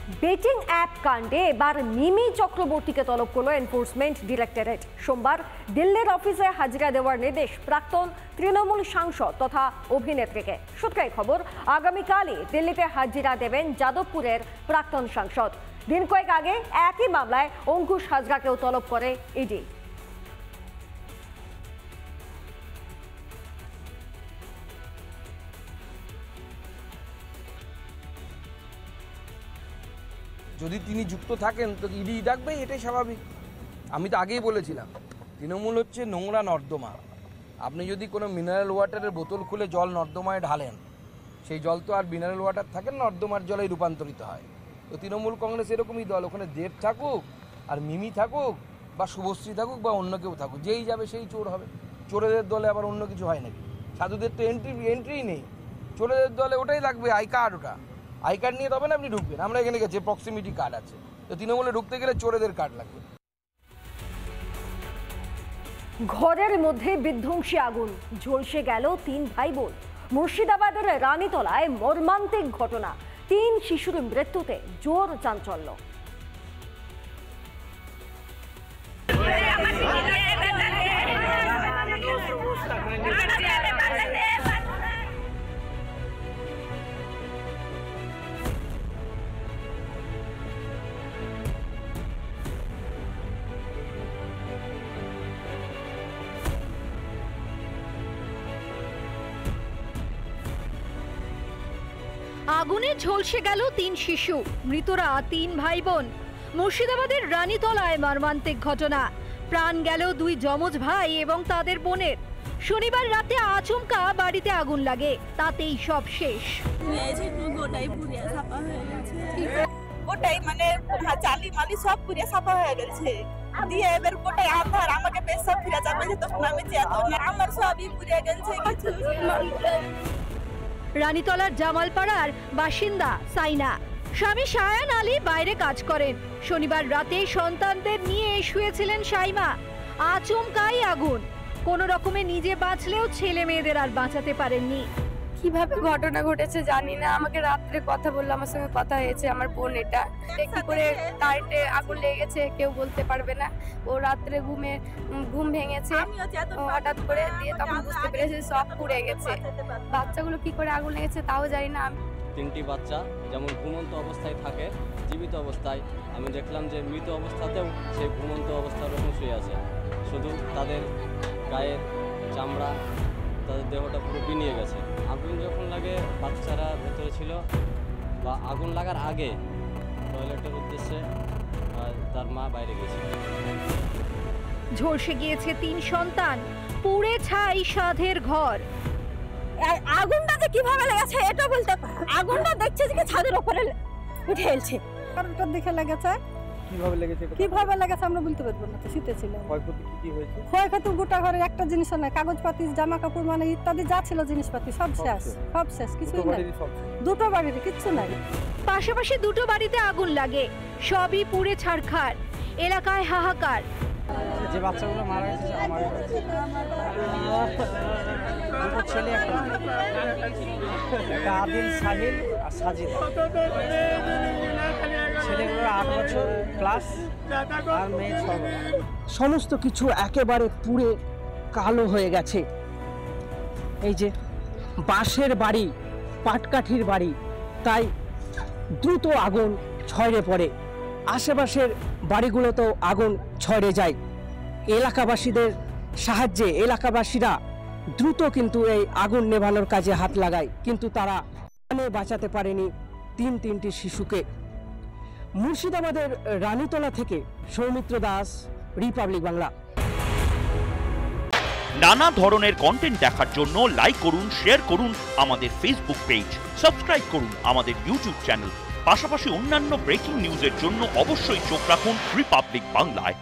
Betting app কাণ্ডে এবার মিমি চক্রবর্তীকে তলব করল এনফোর্সমেন্ট ডিরেক্টরেট। সোমবার দিল্লির অফিসে হাজিরা দেওয়ার নির্দেশ প্রাক্তন তৃণমূল সাংসদ তথা অভিনেত্রীকে। সূত্রের খবর, আগামীকালই দিল্লিতে হাজিরা দেবেন যাদবপুরের প্রাক্তন সাংসদ। দিন কয়েক আগে একই মামলায় অঙ্কুশ হাজরাকেও তলব করে ইডি। যদি তিনি যুক্ত থাকেন তো ইডি ডাকবে, এটাই স্বাভাবিক। আমি তো আগেই বলেছিলাম, তৃণমূল হচ্ছে নোংরা নর্দমা। আপনি যদি কোনো মিনারেল ওয়াটারের বোতল খুলে জল নর্দমায় ঢালেন, সেই জল তো আর মিনারেল ওয়াটার থাকে না, নর্দমার জলে রূপান্তরিত হয়। তো তৃণমূল কংগ্রেস এরকমই দল, ওখানে দেব থাকুক আর মিমি থাকুক বা শুভশ্রী থাকুক বা অন্য কেউ থাকুক, যেই যাবে সেই চোর হবে। চোরেদের দলে আবার অন্য কিছু হয় নাকি? সাধুদের তো এন্ট্রি নেই, চোরেদের দলে ওটাই লাগবে, আই কার্ড। ওটা আই কার্ড নিয়ে তবে না আপনি ঢুকবেন। আমরা এখানে গেছি, প্রক্সিমিটি কার্ড আছে, তো তৃণমূলে ঢুকতে গেলে চোরেদের কার্ড লাগবে। ঘরের মধ্যে বিধ্বংসী আগুন, ঝলসে গেল 3 ভাই বোন। মুর্শিদাবাদের রানীতলায় মর্মান্তিক ঘটনা, 3 শিশুর মৃত্যুতে জোর চাঞ্চল্য। আগুনে ঝলসে গেল 3 শিশু, মৃতরা 3 ভাই বোন। মুর্শিদাবাদের রানীতলায় মর্মান্তিক ঘটনা, প্রাণ গেল 2 যমজ ভাই এবং তাদের বোনের। শনিবার রাতে আচমকা বাড়িতে আগুন লাগে, তাতেই সব শেষ। গোটাই মানে চালি মালি সব পুরিয়া সাফা হয়ে গেছে, দিয়ে এবার গোটাই আধার। আমাকে পেশা ফিরে যাবে তখন আমি যেতাম না, আমার সবই পুড়ে গেছে কিছু। রানীতলার জামালপাড়ার বাসিন্দা সাইনা, স্বামী শায়ান আলী বাইরে কাজ করেন। শনিবার রাতে সন্তানদের নিয়ে শুয়েছিলেন সাইমা, আচমকাই আগুন। কোন রকমে নিজে বাঁচলেও ছেলে মেয়েদের আর বাঁচাতে পারেননি। কিভাবে ঘটনা ঘটেছে জানি না, আমাকে রাত্রে কথা বললো, আমার সঙ্গে কথা হয়েছে আমার বোন। এটা কি করে কারেন্টে আগুন লেগে গেছে কেউ বলতে পারবে না। ও রাত্রে ঘুম ভেঙেছে হঠাৎ করে, দিয়ে তখন বুঝতে পেরেছে সব পুড়ে গেছে। বাচ্চাগুলো কি করে আগুন লেগেছে তাও জানি না। 3টি বাচ্চা যেমন ঘুমন্ত অবস্থায় থাকে, জীবিত অবস্থায় আমি দেখলাম যে মৃত অবস্থাতেও সেই ঘুমন্ত অবস্থার রকম শুয়ে আছে। শুধু তাদের গায়ের চামড়া, তাদের দেহটা পুরো বিনিয়ে গেছে। আগুন যখন লাগে বাচ্চারা ভেতরে ছিল, বা আগুন লাগার আগে টয়লেটের উদ্দেশ্যে তার মা বাইরে গেছে। ঝলসে গিয়েছে 3 সন্তান, পুড়ে ছাই সাধের ঘর। আগুনটা যে কিভাবে লেগেছে এটা বলতে, আগুনটা দেখছে যে ছাদের উপরে উঠে এলছে। কারণটা দেখে লেগেছে, কিভাবে লেগেছে আমরা বলতে পারবো না, তো শীতে ছিল। ক্ষয়ক্ষতি গোটা ঘরে একটা জিনিস নাই, কাগজপাতি জামা কাপড় মানে ইত্যাদি যা ছিল জিনিসপাতি সব শেষ, সব শেষ, কিছুই নাই। 2টো বাড়িতে কিচ্ছু নাই। পাশাপাশি 2টো বাড়িতে আগুন লাগে, সবই পুড়ে ছারখার। এলাকায় হাহাকার। যে বাচ্চাগুলো মারা গেছে আমার দুটো ছেলে, একটা আদিল, সাহিল আর সাজিদা। ছেলেগুলো 8 বছর প্লাস আর মেয়ে 6 বছর। সমস্ত কিছু একেবারে পুড়ে কালো হয়ে গেছে। এই যে বাঁশের বাড়ি, পাটকাঠির বাড়ি, তাই দ্রুত আগুন ছড়িয়ে পড়ে। আশেপাশের বাড়িগুলোতেও আগুন ছড়িয়ে যায়। এলাকাবাসীদের সাহায্যে এলাকাবাসীরা দ্রুত কিন্তু এই আগুন নেভানোর কাজে হাত লাগায়, কিন্তু তারা বাঁচাতে পারেনি 3টি শিশুকে। মুর্শিদাবাদের রানীতলা থেকে সৌমিত্র দাস, রিপাবলিক বাংলা। নানা ধরনের কন্টেন্ট দেখার জন্য লাইক করুন, শেয়ার করুন আমাদের ফেসবুক পেজ, সাবস্ক্রাইব করুন আমাদের ইউটিউব চ্যানেল। পাশাপাশি অন্যান্য ব্রেকিং নিউজের জন্য অবশ্যই চোখ রাখুন রিপাবলিক বাংলায়।